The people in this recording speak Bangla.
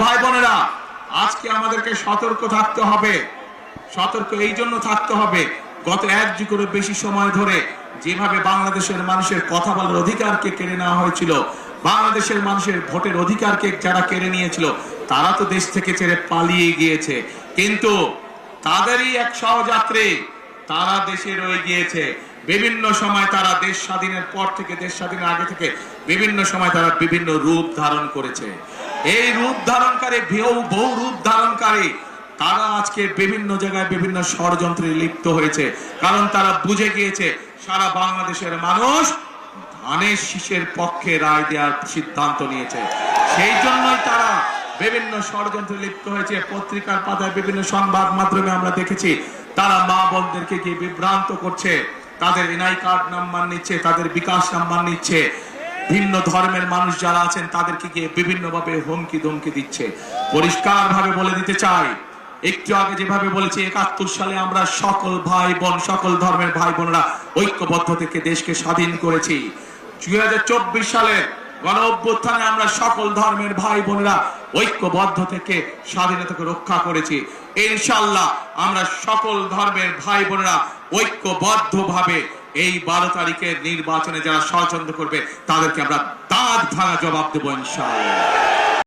ভাই বোনেরা, আজকে আমাদেরকে সতর্ক থাকতে হবে। সতর্ক এই জন্য থাকতে হবে, গত 1 যুগেরও বেশি সময় ধরে যেভাবে বাংলাদেশের মানুষের কথা বলার অধিকারকে কেড়ে নেওয়া হয়েছিল, বাংলাদেশের মানুষের ভোটের অধিকারকে যারা কেড়ে নিয়েছিল, তারা তো দেশ থেকে ছেড়ে পালিয়ে গিয়েছে। কিন্তু তাদেরই এক সহযাত্রী তারা দেশে রয়ে গিয়েছে। বিভিন্ন সময় তারা দেশ স্বাধীনের পর থেকে, দেশ স্বাধীনের আগে থেকে বিভিন্ন সময় তারা বিভিন্ন রূপ ধারণ করেছে। এই রূপ ধারণকারী, বহু রূপ ধারণকারী তারা আজকে বিভিন্ন জায়গায় বিভিন্ন ষড়যন্ত্রে লিপ্ত হয়েছে। কারণ তারা বুঝে গিয়েছে সারা বাংলাদেশের মানুষ ধানের শীষের পক্ষে রায় দেওয়ার সিদ্ধান্ত নিয়েছে। সেই জন্যই তারা বিভিন্ন ষড়যন্ত্রে লিপ্ত হয়েছে। পত্রিকার পাতায়, বিভিন্ন সংবাদ মাধ্যমে আমরা দেখেছি তারা মা বোনদেরকে গিয়ে বিভ্রান্ত করছে, তাদের এনআই কার্ড নাম্বার নিচ্ছে, তাদের বিকাশ নাম্বার নিচ্ছে। ভিন্ন ধর্মের মানুষ যারা আছেন তাদেরকে গিয়ে বিভিন্নভাবে হুমকি ধমকি দিচ্ছে। পরিষ্কার ভাবে বলে দিতে চাই, একটু আগে যেভাবে বলেছি 71 সালে আমরা সকল ভাই বোন, সকল ধর্মের ভাই বোনরা ঐক্যবদ্ধ থেকে দেশকে স্বাধীন করেছি। 2024 সালে গণ অভ্যুত্থানে আমরা সকল ধর্মের ভাই বোনেরা ঐক্যবদ্ধ থেকে স্বাধীনতাকে রক্ষা করেছি। ইনশাআল্লাহ আমরা সকল ধর্মের ভাই বোনেরা ঐক্যবদ্ধ ভাবে এই 12 তারিখের নির্বাচনে যারা ষড়যন্ত্র করবে তাদেরকে আমরা দাঁত ভাঙা জবাব দেবো ইনশাআল্লাহ।